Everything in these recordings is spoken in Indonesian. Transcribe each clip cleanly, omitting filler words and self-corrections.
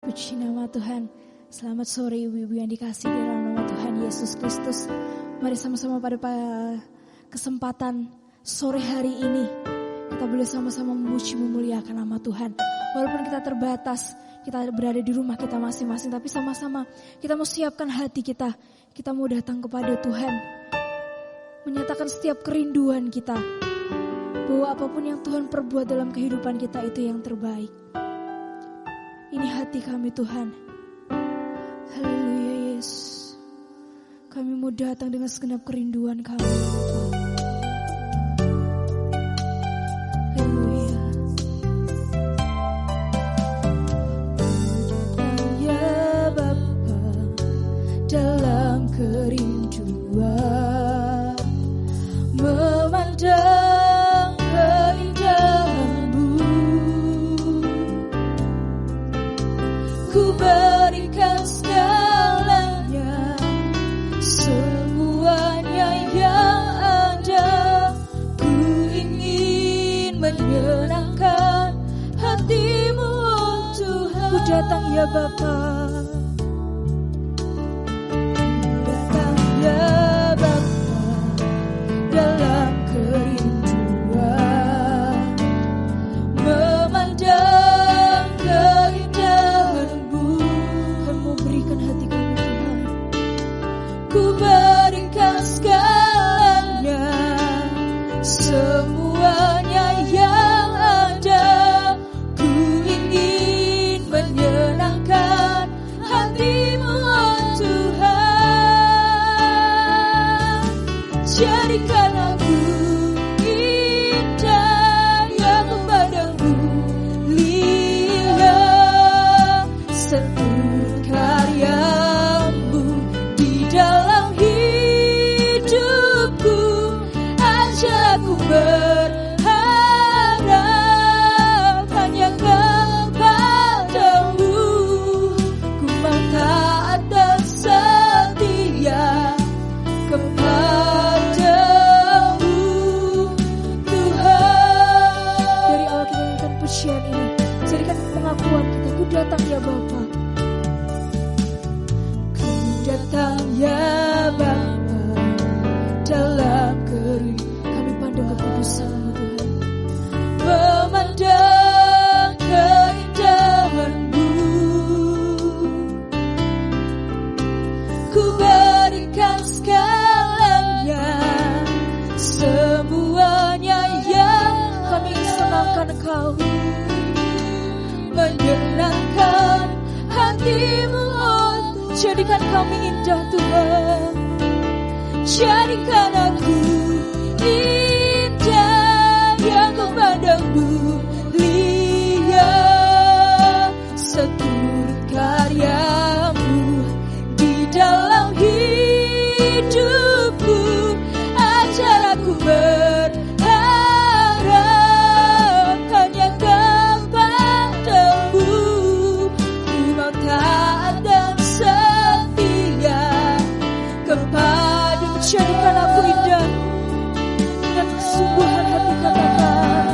Puji nama Tuhan. Selamat sore ibu-ibu yang dikasihi di dalam nama Tuhan Yesus Kristus. Mari sama-sama pada kesempatan sore hari ini kita boleh sama-sama memuji memuliakan nama Tuhan. Walaupun kita terbatas, kita berada di rumah kita masing-masing, tapi sama-sama kita mau siapkan hati kita. Kita mau datang kepada Tuhan, menyatakan setiap kerinduan kita, bahwa apapun yang Tuhan perbuat dalam kehidupan kita itu yang terbaik. Ini hati kami Tuhan. Haleluya Yesus. Kami mau datang dengan segenap kerinduan kami. Haleluya. Ya Bapa, dalam kerinduan memandang keindahan-Mu, ku berikan segalanya, semuanya yang ada. Ku ingin menyenangkan hati-Mu, oh Tuhan. Ku datang ya Bapa, ku datang ya Bapa, dalam kerinduan memandang keindahan-Mu. Kami mau berikan hati kami Tuhan. Ku berikan segalanya, semuanya yang ada. Ku ingin menyenangkan hati-Mu, oh Tuhan. Jadikan aku indah yang kepadamu, lihat seluruh karya-Mu di dalam hidupku. Ajar aku berharap hanya kepadamu. Ku mau taat dan setia kepadamu, Tuhan. Dari awal kita nyanyikan pujian ini, jadikan pengakuan kita. Ku datang ya Bapa, ku datang ya Bapa, dalam kami pandang kekudusan-Mu Tuhan, memandang keindahan-Mu. Ku berikan segalanya, semuanya yang kami senangkan Engkau, menyenangkan hati-Mu, oh jadikan kami indah Tuhan. Jadikan aku indah yang kepadamu, lihat seluruh karya-Mu di dalam hidupku. Ajar aku berharap hanya kepadamu. Ku mau taat dan setia kepadamu. Jadikan aku indah dengan kesungguhan hati katakan.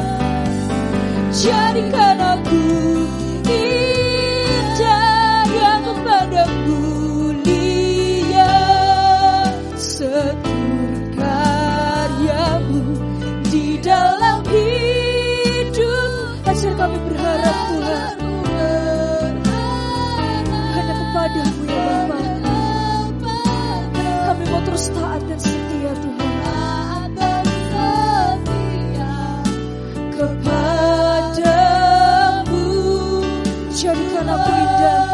Jadikan aku indah yang kepadamu, lihat seluruh karya-Mu di dalam hidup. Ajar kami berharap Tuhan hanya kepadamu ya Bapa. Kami mau terus taat dan setia Tuhan, kepadamu. Jadikan aku indah,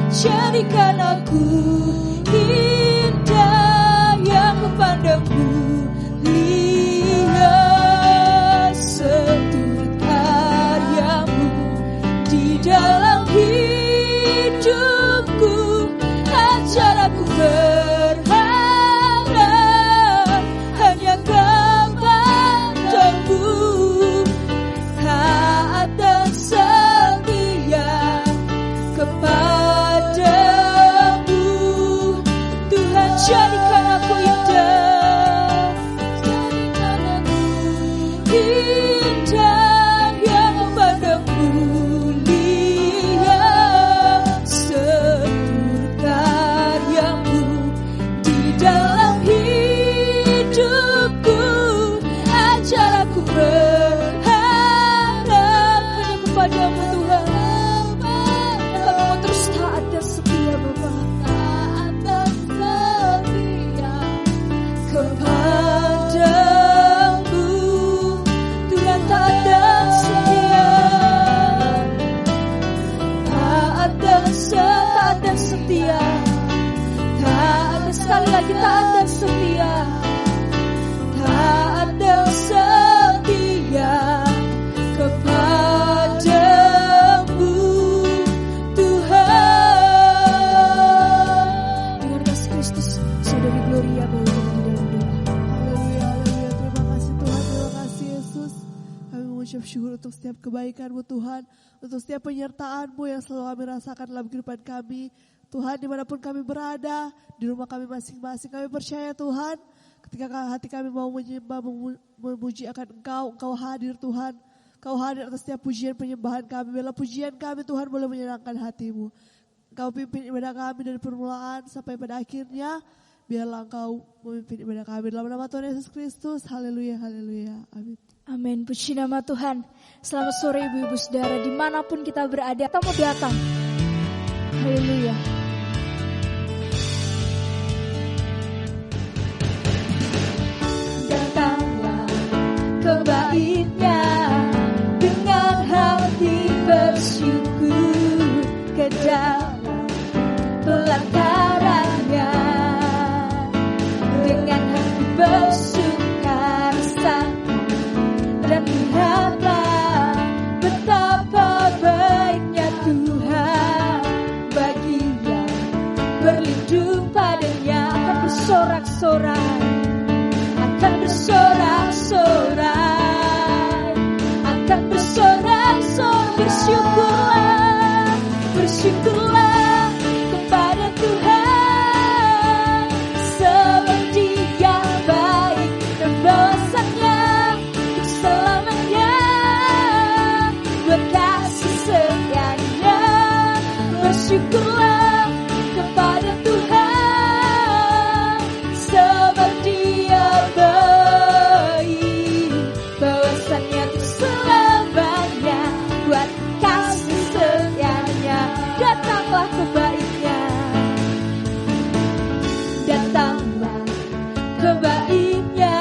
jadikan aku indah yang kepadamu, lihat seluruh karya-Mu di dalam hidupku. Ajar aku berharap kebaikan-Mu Tuhan, untuk setiap penyertaan-Mu yang selalu kami rasakan dalam kehidupan kami. Tuhan, dimanapun kami berada, di rumah kami masing-masing, kami percaya Tuhan, ketika hati kami mau menyembah, memuji akan Engkau hadir Tuhan. Engkau hadir atas setiap pujian penyembahan kami. Biarlah pujian kami Tuhan boleh menyenangkan hati-Mu. Engkau pimpin ibadah kami dari permulaan sampai pada akhirnya. Biarlah Engkau memimpin ibadah kami. Dalam nama Tuhan Yesus Kristus. Haleluya, haleluya. Amin. Amin. Puji nama Tuhan. Selamat sore ibu-ibu saudara, dimanapun kita berada, kita mau datang. Haleluya. Datanglah ke bait-Nya dengan hati bersyukur, ke dalam pelataran-Nya dengan hati bersukarela, dan lihatlah betapa baiknya Tuhan bagi yang berlindung padanya. Akan bersorak-sorai, akan bersorak-sorai, akan bersorak-sorai. Bersyukurlah, bersyukurlah kepada Tuhan, sebab Dia baik dan balasannya untuk selamanya, berkasih setianya. Bersyukurlah kepada Tuhan, sebab Dia baik, balasannya untuk selamanya, buat kasih setianya. Datanglah ke bait-Nya, datanglah ke bait-Nya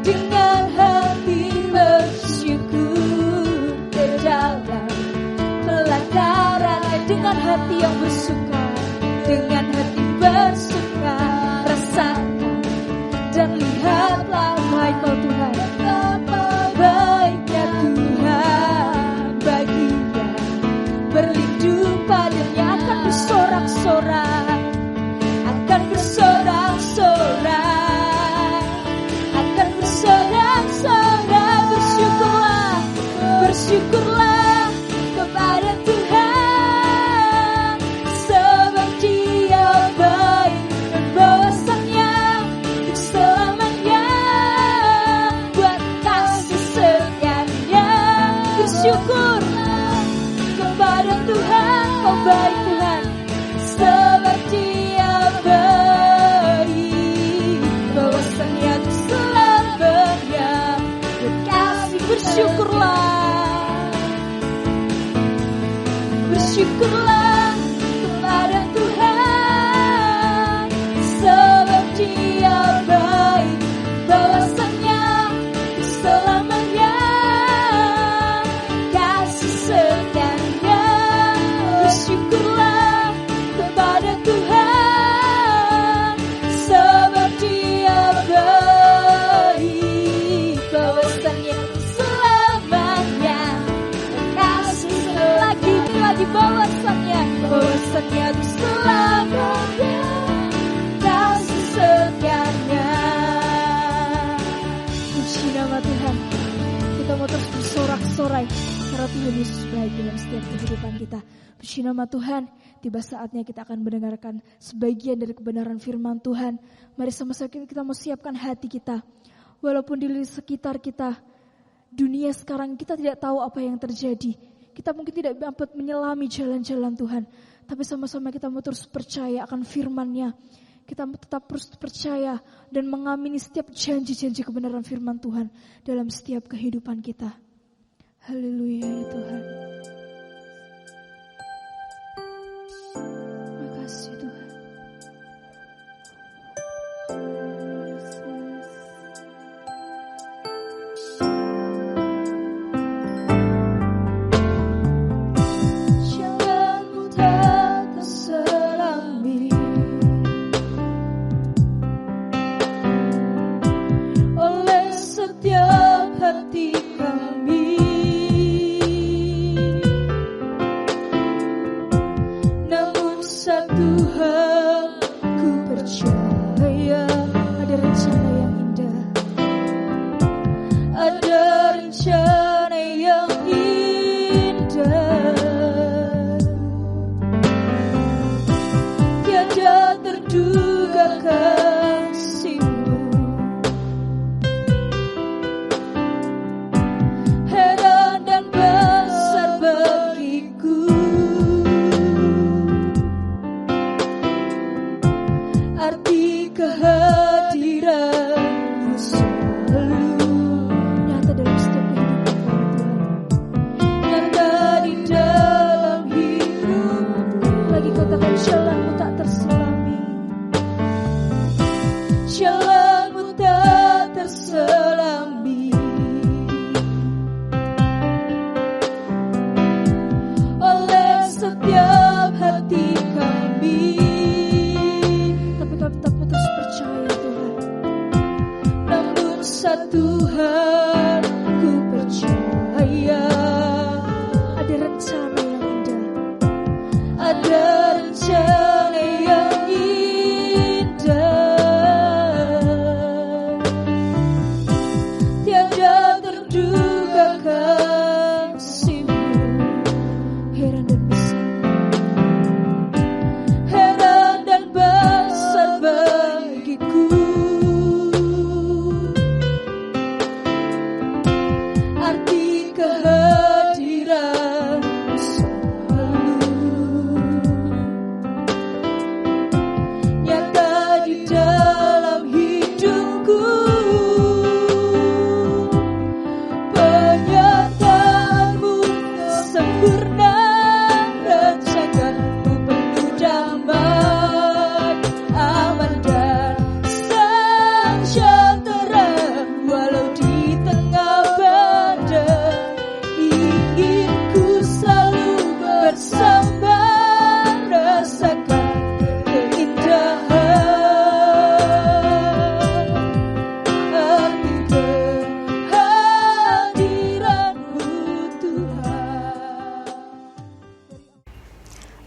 dengan hati bersyukur, ke dalam pelataran-Nya dengan hati yang bersuka, dengan hati bersuka. Rasakan dan lihatlah baik Kau Tuhan, betapa baiknya Tuhan bagi yang berlindung padanya. Akan bersorak-sorai, akan bersorak-sorai, akan bersorak-sorai. Bersyukurlah, bersyukurlah kepada Tuhan, sebab Dia baik dan balasannya untuk selamanya, buat kasih setianya. Bersyukurlah kepada Tuhan, Kau baik Tuhan, sebab Dia baik, balasannya untuk selamanya, berkasih. Bersyukurlah, bersyukurlah kepada Tuhan, sebab Dia baik, balasannya untuk selamanya, kasih setianya. Bersyukurlah kepada Tuhan, sebab Dia baik, balasannya untuk selamanya, kasih lagi balasannya, balasannya untuk selamanya, kasih setianya. Puji nama Tuhan. Kita mau terus bersorak-sorai karena Tuhan Yesus baik dalam setiap kehidupan kita. Puji nama Tuhan. Tiba saatnya kita akan mendengarkan sebagian dari kebenaran firman Tuhan. Mari sama-sama kita mau siapkan hati kita. Walaupun di sekitar kita, dunia sekarang kita tidak tahu apa yang terjadi. Kita mungkin tidak dapat menyelami jalan-jalan Tuhan. Tapi sama-sama kita mau terus percaya akan firman-Nya. Kita tetap terus percaya dan mengamini setiap janji-janji kebenaran firman Tuhan dalam setiap kehidupan kita. Haleluya ya Tuhan. Makasih Tuhan. Jalanmu tak terselami oleh setiap hati kami.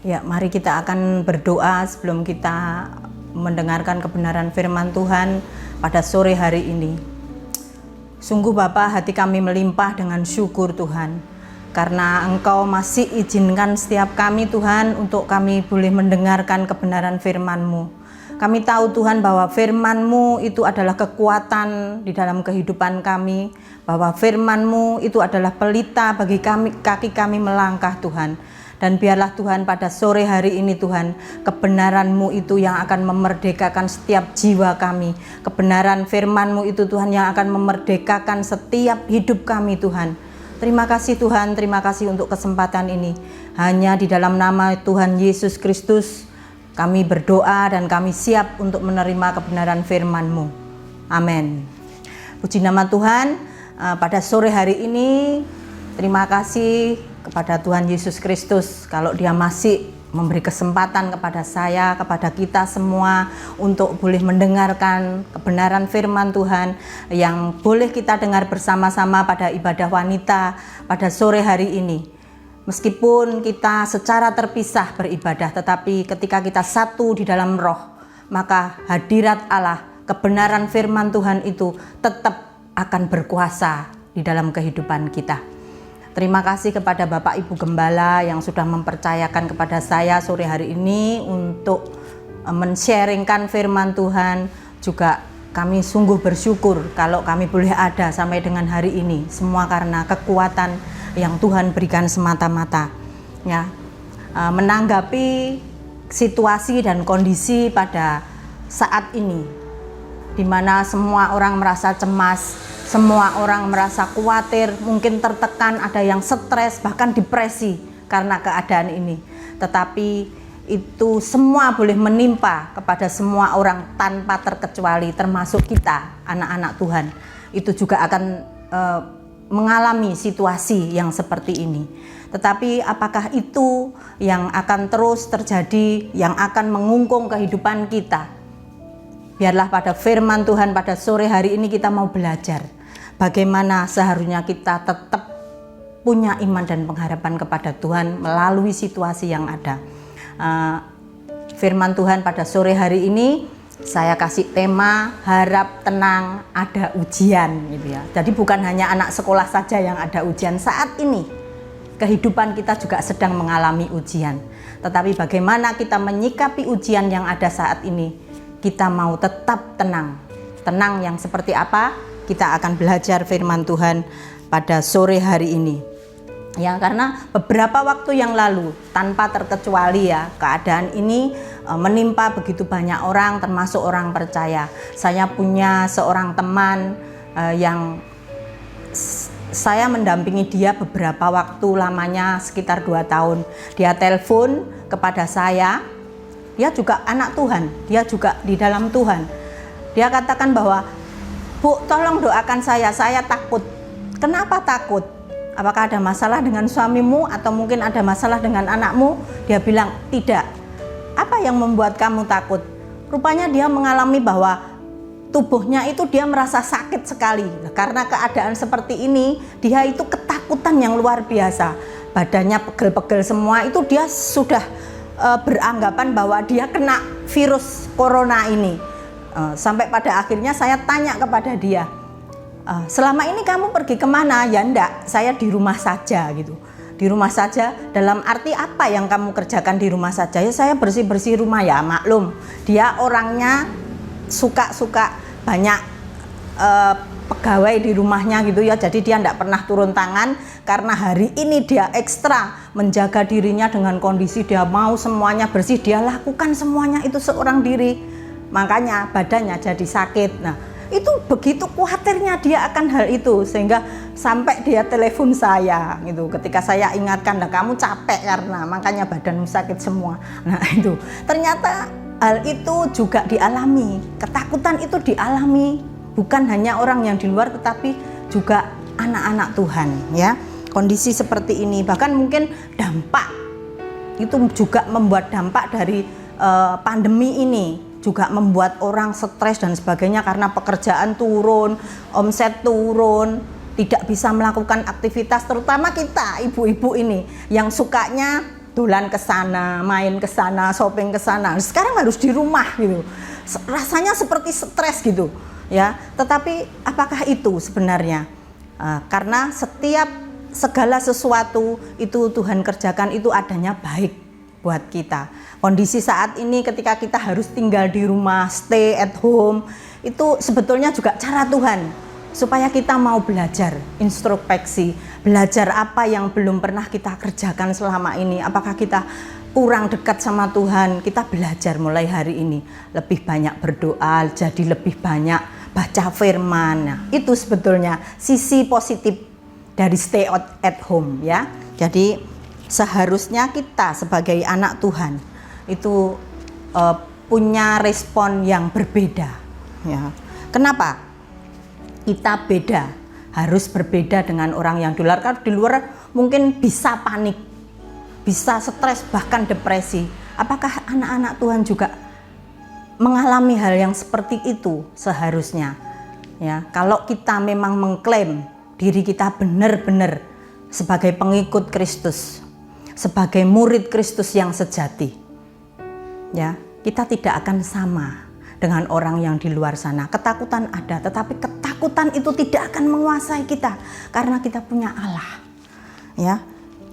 Ya, mari kita akan berdoa sebelum kita mendengarkan kebenaran firman Tuhan pada sore hari ini. Sungguh Bapa, hati kami melimpah dengan syukur Tuhan, karena Engkau masih izinkan setiap kami Tuhan untuk kami boleh mendengarkan kebenaran firman-Mu. Kami tahu Tuhan bahwa firman-Mu itu adalah kekuatan di dalam kehidupan kami, bahwa firman-Mu itu adalah pelita bagi kami, kaki kami melangkah Tuhan. Dan biarlah Tuhan pada sore hari ini Tuhan, kebenaran-Mu itu yang akan memerdekakan setiap jiwa kami. Kebenaran firman-Mu itu Tuhan yang akan memerdekakan setiap hidup kami Tuhan. Terima kasih Tuhan, terima kasih untuk kesempatan ini. Hanya di dalam nama Tuhan Yesus Kristus kami berdoa dan kami siap untuk menerima kebenaran firman-Mu. Amin. Puji nama Tuhan, pada sore hari ini terima kasih kepada Tuhan Yesus Kristus kalau Dia masih memberi kesempatan kepada saya, kepada kita semua untuk boleh mendengarkan kebenaran firman Tuhan yang boleh kita dengar bersama-sama pada ibadah wanita pada sore hari ini. Meskipun kita secara terpisah beribadah, tetapi ketika kita satu di dalam roh, maka hadirat Allah, kebenaran firman Tuhan itu tetap akan berkuasa di dalam kehidupan kita. Terima kasih kepada Bapak Ibu Gembala yang sudah mempercayakan kepada saya sore hari ini untuk men-sharingkan firman Tuhan. Juga kami sungguh bersyukur kalau kami boleh ada sampai dengan hari ini. Semua karena kekuatan yang Tuhan berikan semata-mata. Ya, menanggapi situasi dan kondisi pada saat ini, di mana semua orang merasa cemas, semua orang merasa khawatir, mungkin tertekan, ada yang stres, bahkan depresi karena keadaan ini. Tetapi itu semua boleh menimpa kepada semua orang tanpa terkecuali, termasuk kita, anak-anak Tuhan. Itu juga akan mengalami situasi yang seperti ini. Tetapi apakah itu yang akan terus terjadi, yang akan mengungkung kehidupan kita? Biarlah pada firman Tuhan pada sore hari ini kita mau belajar bagaimana seharusnya kita tetap punya iman dan pengharapan kepada Tuhan melalui situasi yang ada. Firman Tuhan pada sore hari ini saya kasih tema harap tenang ada ujian gitu ya. Jadi bukan hanya anak sekolah saja yang ada ujian saat ini. Kehidupan kita juga sedang mengalami ujian. Tetapi bagaimana kita menyikapi ujian yang ada saat ini? Kita mau tetap tenang. Tenang yang seperti apa? Kita akan belajar firman Tuhan pada sore hari ini. Ya, karena beberapa waktu yang lalu tanpa terkecuali ya, keadaan ini menimpa begitu banyak orang termasuk orang percaya. Saya punya seorang teman yang saya mendampingi dia beberapa waktu, lamanya sekitar 2 tahun. Dia telepon kepada saya. Dia juga anak Tuhan, dia juga di dalam Tuhan. Dia katakan bahwa, "Bu, tolong doakan saya takut." Kenapa takut? Apakah ada masalah dengan suamimu atau mungkin ada masalah dengan anakmu? Dia bilang, tidak. Apa yang membuat kamu takut? Rupanya dia mengalami bahwa tubuhnya itu dia merasa sakit sekali. Karena keadaan seperti ini, dia itu ketakutan yang luar biasa. Badannya pegel-pegel semua, itu dia sudah beranggapan bahwa dia kena virus corona ini. Sampai pada akhirnya saya tanya kepada dia, selama ini kamu pergi kemana? Ya enggak, saya di rumah saja gitu. Di rumah saja dalam arti apa yang kamu kerjakan di rumah saja? Ya saya bersih-bersih rumah, ya maklum. Dia orangnya suka banyak pegawai di rumahnya gitu ya. Jadi dia enggak pernah turun tangan karena hari ini dia ekstra menjaga dirinya dengan kondisi dia mau semuanya bersih. Dia lakukan semuanya itu seorang diri. Makanya badannya jadi sakit. Nah, itu begitu khawatirnya dia akan hal itu sehingga sampai dia telepon saya gitu. Ketika saya ingatkan, "Lah kamu capek karena makanya badanmu sakit semua." Nah, itu ternyata hal itu juga dialami. Ketakutan itu dialami bukan hanya orang yang di luar tetapi juga anak-anak Tuhan ya. Kondisi seperti ini bahkan mungkin dampak itu juga membuat dampak dari pandemi ini. Juga membuat orang stres dan sebagainya karena pekerjaan turun, omset turun, tidak bisa melakukan aktivitas, terutama kita ibu-ibu ini yang sukanya dolan ke sana, main ke sana, shopping ke sana. Sekarang harus di rumah gitu. Rasanya seperti stres gitu, ya. Tetapi apakah itu sebenarnya? Karena segala sesuatu itu Tuhan kerjakan itu adanya baik buat kita. Kondisi saat ini ketika kita harus tinggal di rumah, stay at home, itu sebetulnya juga cara Tuhan supaya kita mau belajar introspeksi, belajar apa yang belum pernah kita kerjakan selama ini. Apakah kita kurang dekat sama Tuhan? Kita belajar mulai hari ini lebih banyak berdoa, jadi lebih banyak baca firman. Nah, itu sebetulnya sisi positif dari stay at home, ya. Jadi seharusnya kita sebagai anak Tuhan itu punya respon yang berbeda, ya. Kenapa? Kita beda, harus berbeda dengan orang yang di luar. Karena di luar mungkin bisa panik, bisa stres, bahkan depresi. Apakah anak-anak Tuhan juga mengalami hal yang seperti itu? Seharusnya, ya. Kalau kita memang mengklaim diri kita benar-benar sebagai pengikut Kristus, sebagai murid Kristus yang sejati, ya, kita tidak akan sama dengan orang yang di luar sana. Ketakutan ada, tetapi ketakutan itu tidak akan menguasai kita karena kita punya Allah. Ya,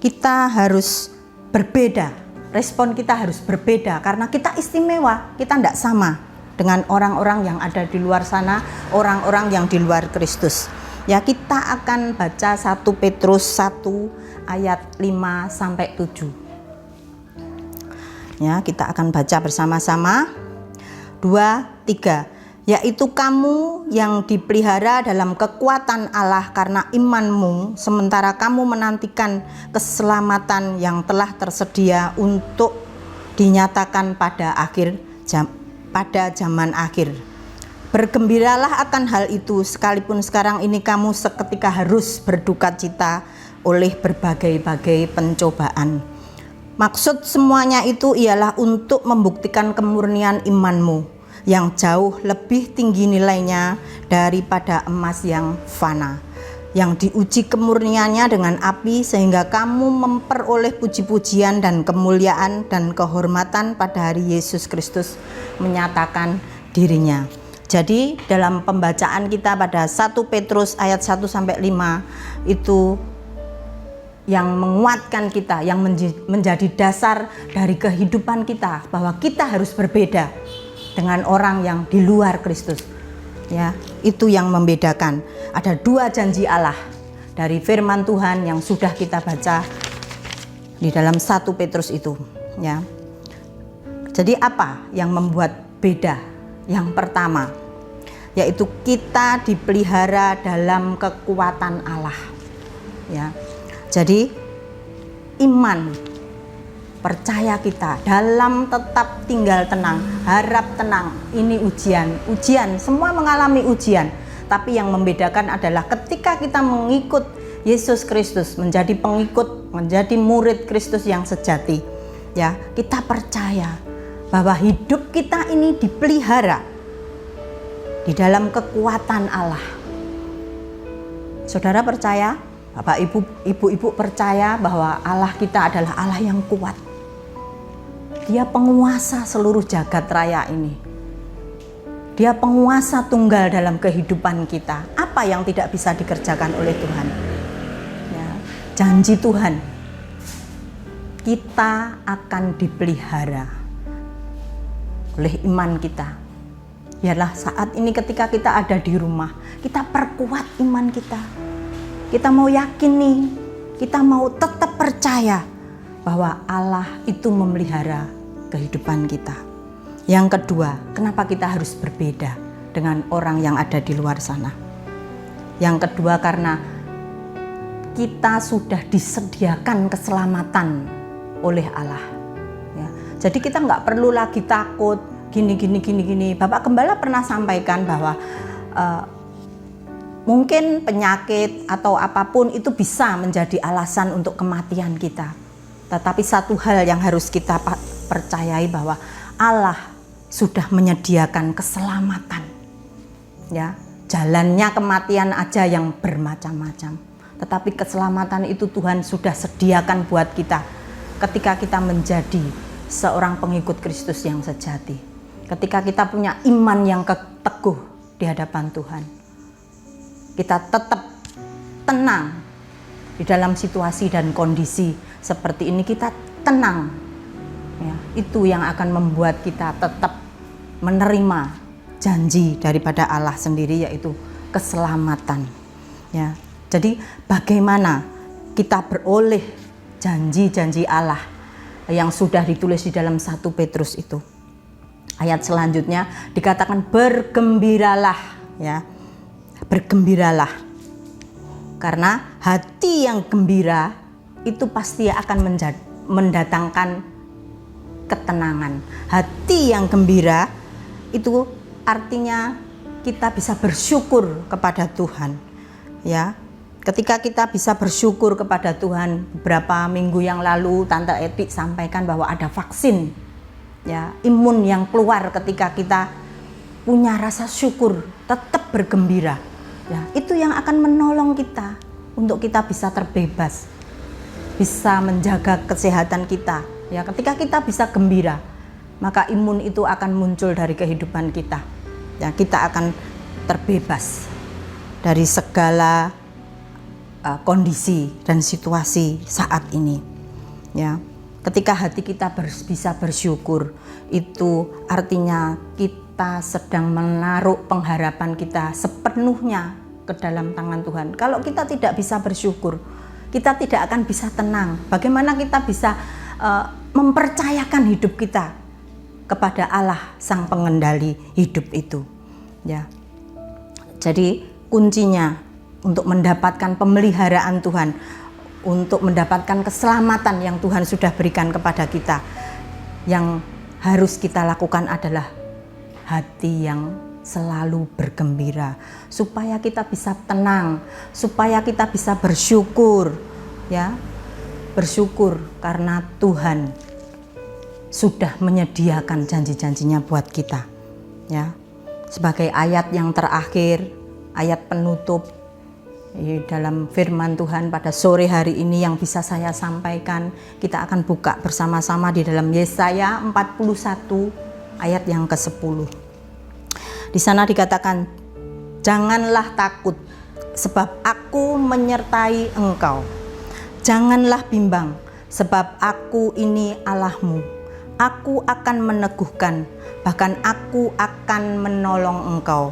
kita harus berbeda. Respon kita harus berbeda karena kita istimewa. Kita tidak sama dengan orang-orang yang ada di luar sana, orang-orang yang di luar Kristus. Ya, kita akan baca 1 Petrus 1 ayat 5 sampai 7. Ya, kita akan baca bersama-sama. 2, 3. Yaitu kamu yang dipelihara dalam kekuatan Allah karena imanmu, sementara kamu menantikan keselamatan yang telah tersedia untuk dinyatakan pada zaman akhir. Bergembiralah akan hal itu, sekalipun sekarang ini kamu seketika harus berduka cita oleh berbagai-bagai pencobaan. Maksud semuanya itu ialah untuk membuktikan kemurnian imanmu yang jauh lebih tinggi nilainya daripada emas yang fana, yang diuji kemurniannya dengan api sehingga kamu memperoleh puji-pujian dan kemuliaan dan kehormatan pada hari Yesus Kristus menyatakan dirinya. Jadi dalam pembacaan kita pada 1 Petrus ayat 1 sampai 5 itu yang menguatkan kita, yang menjadi dasar dari kehidupan kita bahwa kita harus berbeda dengan orang yang di luar Kristus. Ya, itu yang membedakan. Ada 2 janji Allah dari firman Tuhan yang sudah kita baca di dalam 1 Petrus itu, ya. Jadi apa yang membuat beda? Yang pertama, yaitu kita dipelihara dalam kekuatan Allah. Ya. Jadi iman, percaya kita dalam tetap tinggal tenang, harap tenang. Ini ujian, semua mengalami ujian. Tapi yang membedakan adalah ketika kita mengikut Yesus Kristus, menjadi pengikut, menjadi murid Kristus yang sejati, ya, kita percaya bahwa hidup kita ini dipelihara di dalam kekuatan Allah. Saudara percaya? Bapak ibu percaya bahwa Allah kita adalah Allah yang kuat. Dia penguasa seluruh jagat raya ini. Dia penguasa tunggal dalam kehidupan kita. Apa yang tidak bisa dikerjakan oleh Tuhan? Ya, janji Tuhan, kita akan dipelihara oleh iman kita. Biarlah saat ini ketika kita ada di rumah, kita perkuat iman kita. Kita mau yakin nih, kita mau tetap percaya bahwa Allah itu memelihara kehidupan kita. Yang kedua, kenapa kita harus berbeda dengan orang yang ada di luar sana? Yang kedua, karena kita sudah disediakan keselamatan oleh Allah. Ya, jadi kita nggak perlu lagi takut gini. Bapak Gembala pernah sampaikan bahwa mungkin penyakit atau apapun itu bisa menjadi alasan untuk kematian kita. Tetapi satu hal yang harus kita percayai bahwa Allah sudah menyediakan keselamatan. Ya, jalannya kematian aja yang bermacam-macam. Tetapi keselamatan itu Tuhan sudah sediakan buat kita. ketika kita menjadi seorang pengikut Kristus yang sejati. Ketika kita punya iman yang teguh di hadapan Tuhan. Kita tetap tenang di dalam situasi dan kondisi seperti ini, kita tenang. Ya, itu yang akan membuat kita tetap menerima janji daripada Allah sendiri, yaitu keselamatan. Ya, jadi bagaimana kita beroleh janji-janji Allah yang sudah ditulis di dalam 1 Petrus itu. Ayat selanjutnya dikatakan bergembiralah, ya. Bergembiralah. Karena hati yang gembira itu pasti akan mendatangkan ketenangan. Hati yang gembira itu artinya kita bisa bersyukur kepada Tuhan. Ya. Ketika kita bisa bersyukur kepada Tuhan, beberapa minggu yang lalu Tante Eti sampaikan bahwa ada vaksin, ya, imun yang keluar ketika kita punya rasa syukur, tetap bergembira. Ya, itu yang akan menolong kita untuk kita bisa terbebas, bisa menjaga kesehatan kita. Ya, ketika kita bisa gembira, maka imun itu akan muncul dari kehidupan kita. Ya, kita akan terbebas dari segala kondisi dan situasi saat ini. Ya, ketika hati kita bisa bersyukur, itu artinya kita sedang menaruh pengharapan kita sepenuhnya ke dalam tangan Tuhan. Kalau kita tidak bisa bersyukur, kita tidak akan bisa tenang. Bagaimana kita bisa mempercayakan hidup kita kepada Allah Sang Pengendali hidup itu. Ya, jadi kuncinya untuk mendapatkan pemeliharaan Tuhan, untuk mendapatkan keselamatan yang Tuhan sudah berikan kepada kita, yang harus kita lakukan adalah hati yang selalu bergembira, supaya kita bisa tenang, supaya kita bisa bersyukur, ya, bersyukur karena Tuhan sudah menyediakan janji-janjinya buat kita. Ya, sebagai ayat yang terakhir, ayat penutup dalam firman Tuhan pada sore hari ini yang bisa saya sampaikan, kita akan buka bersama-sama di dalam Yesaya 41 ayat yang ke-10. Di sana dikatakan, janganlah takut sebab aku menyertai engkau. Janganlah bimbang sebab aku ini Allahmu. Aku akan meneguhkan, bahkan aku akan menolong engkau.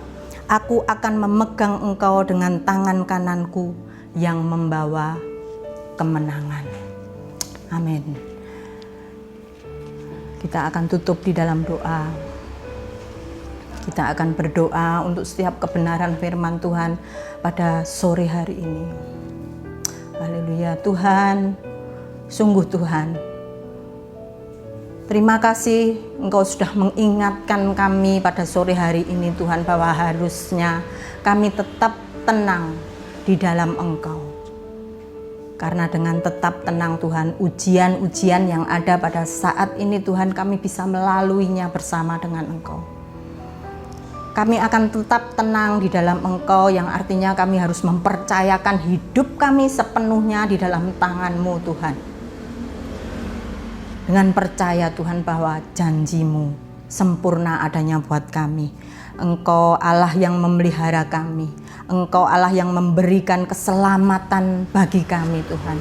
Aku akan memegang engkau dengan tangan kananku yang membawa kemenangan. Amin. Kita akan tutup di dalam doa. Kita akan berdoa untuk setiap kebenaran firman Tuhan pada sore hari ini. Haleluya. Tuhan, sungguh Tuhan, terima kasih Engkau sudah mengingatkan kami pada sore hari ini Tuhan, bahwa harusnya kami tetap tenang di dalam Engkau. Karena dengan tetap tenang Tuhan, ujian-ujian yang ada pada saat ini Tuhan, kami bisa melaluinya bersama dengan Engkau. Kami akan tetap tenang di dalam Engkau, yang artinya kami harus mempercayakan hidup kami sepenuhnya di dalam tangan-Mu Tuhan. Dengan percaya Tuhan bahwa janji-Mu sempurna adanya buat kami. Engkau Allah yang memelihara kami. Engkau Allah yang memberikan keselamatan bagi kami Tuhan.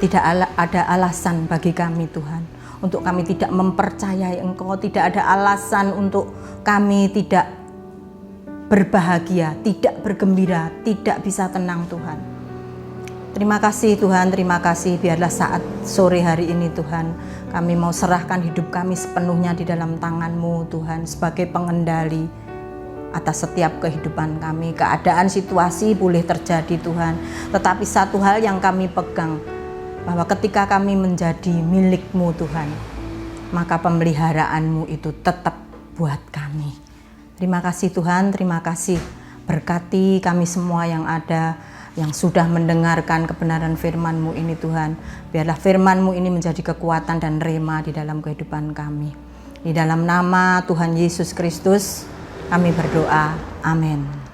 Tidak ada alasan bagi kami Tuhan untuk kami tidak mempercayai Engkau. Tidak ada alasan untuk kami tidak berbahagia, tidak bergembira, tidak bisa tenang Tuhan. Terima kasih Tuhan, terima kasih. Biarlah saat sore hari ini Tuhan, kami mau serahkan hidup kami sepenuhnya di dalam tangan-Mu Tuhan, sebagai pengendali atas setiap kehidupan kami. Keadaan situasi boleh terjadi Tuhan, tetapi satu hal yang kami pegang, bahwa ketika kami menjadi milik-Mu Tuhan, maka pemeliharaan-Mu itu tetap buat kami. Terima kasih Tuhan, terima kasih. Berkati kami semua yang ada, yang sudah mendengarkan kebenaran firman-Mu ini Tuhan. Biarlah firman-Mu ini menjadi kekuatan dan rema di dalam kehidupan kami. Di dalam nama Tuhan Yesus Kristus kami berdoa, amin.